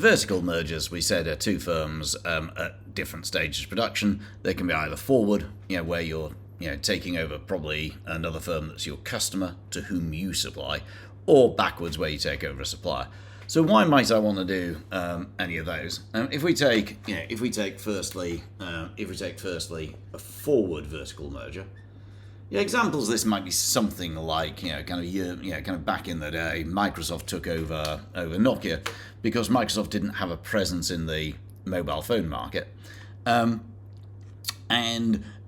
vertical mergers, we said, are two firms at different stages of production. They can be either forward, where you're taking over probably another firm that's your customer to whom you supply, or backwards, where you take over a supplier. So why might I want to do any of those? If we take firstly a forward vertical merger. Examples of this might be something like kind of back in the day, Microsoft took over Nokia because Microsoft didn't have a presence in the mobile phone market, and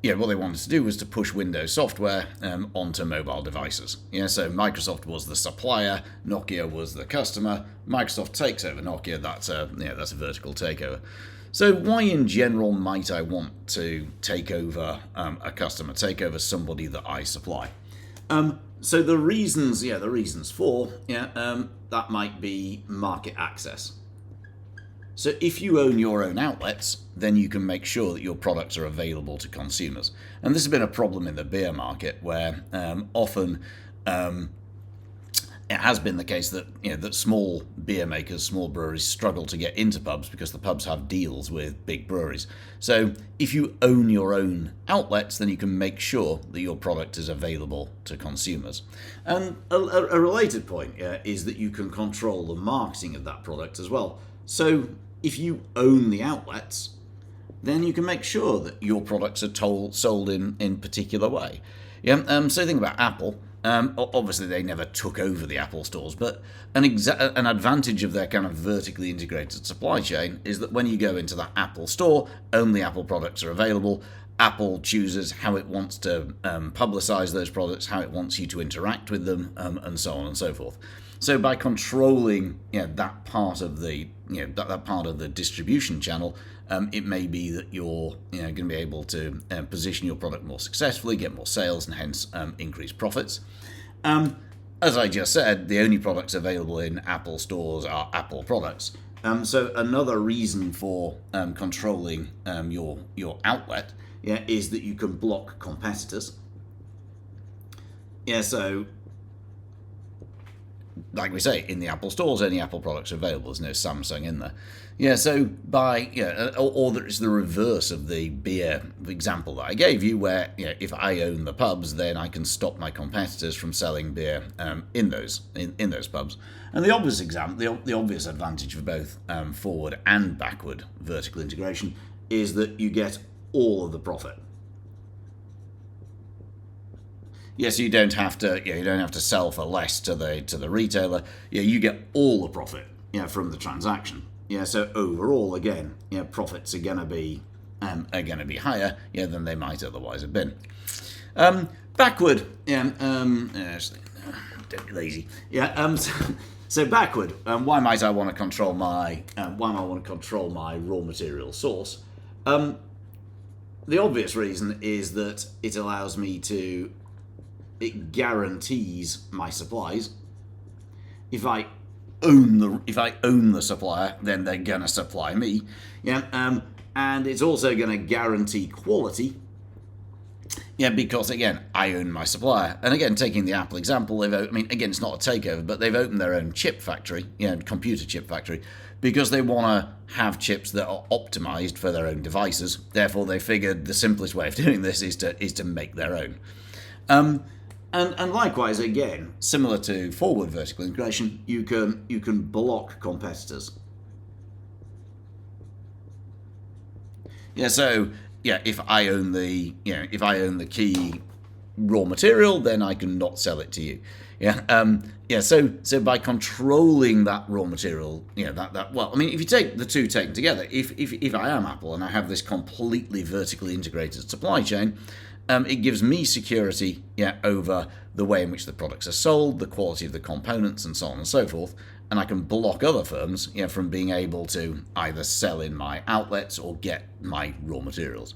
what they wanted to do was to push Windows software onto mobile devices. So Microsoft was the supplier, Nokia was the customer. Microsoft takes over Nokia. That's a vertical takeover. So why in general might I want to take over a customer, take over somebody that I supply? So the reasons for that might be market access. So if you own your own outlets, then you can make sure that your products are available to consumers. And this has been a problem in the beer market, where often it has been the case that that small beer makers, small breweries struggle to get into pubs because the pubs have deals with big breweries. So if you own your own outlets, then you can make sure that your product is available to consumers. And a related point is that you can control the marketing of that product as well. So if you own the outlets, then you can make sure that your products are sold in particular way. So think about Apple. Obviously, they never took over the Apple stores, but an advantage of their kind of vertically integrated supply chain is that when you go into the Apple store, only Apple products are available. Apple chooses how it wants to publicize those products, how it wants you to interact with them, and so on and so forth. So by controlling that part of the that part of the distribution channel, it may be that you're going to be able to position your product more successfully, get more sales, and hence increase profits. As I just said, the only products available in Apple stores are Apple products. So another reason for controlling your outlet is that you can block competitors. So like we say, in the Apple stores, only Apple products are available. There's no Samsung in there. So by or it's the reverse of the beer example that I gave you, where if I own the pubs, then I can stop my competitors from selling beer in those pubs. And the obvious the obvious advantage for both forward and backward vertical integration is that you get all of the profit. Yes, you don't have to sell for less to the retailer. You get all the profit from the transaction. So overall, again, profits are gonna be higher than they might otherwise have been. Backward, actually, don't be lazy. So backward, why might I want to control my raw material source? The obvious reason is that it guarantees my supplies. If I own the supplier, then they're gonna supply me. And it's also gonna guarantee quality. Because again, I own my supplier. And again, taking the Apple example, again, it's not a takeover, but they've opened their own chip factory, computer chip factory, because they want to have chips that are optimized for their own devices. Therefore, they figured the simplest way of doing this is to make their own. And likewise, again, similar to forward vertical integration, you can block competitors. So if I own the key raw material, then I can not sell it to you. So by controlling that raw material, if you take the two taken together, if I am Apple and I have this completely vertically integrated supply chain, it gives me security over the way in which the products are sold, the quality of the components, and so on and so forth. And I can block other firms from being able to either sell in my outlets or get my raw materials.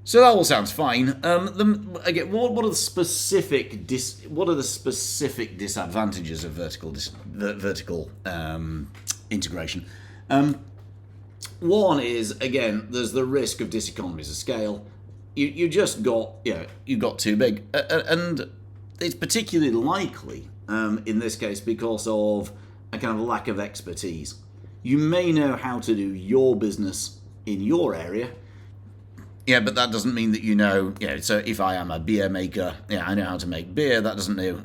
So that all sounds fine. Again, what are the specific disadvantages of vertical integration? One is, again, there's the risk of diseconomies of scale. You just got too big, and it's particularly likely in this case because of a kind of lack of expertise. You may know how to do your business in your area. Yeah, but that doesn't mean that you know. So if I am a beer maker, I know how to make beer. That doesn't mean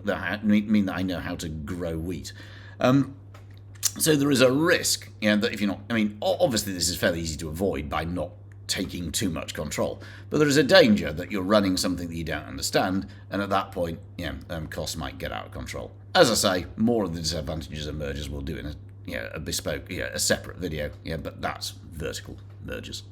that I know how to grow wheat. So there is a risk, that if you're not. I mean, obviously this is fairly easy to avoid by not taking too much control. But there is a danger that you're running something that you don't understand, and at that point, costs might get out of control. As I say, more of the disadvantages of mergers we'll do in a bespoke, a separate video. But that's vertical mergers.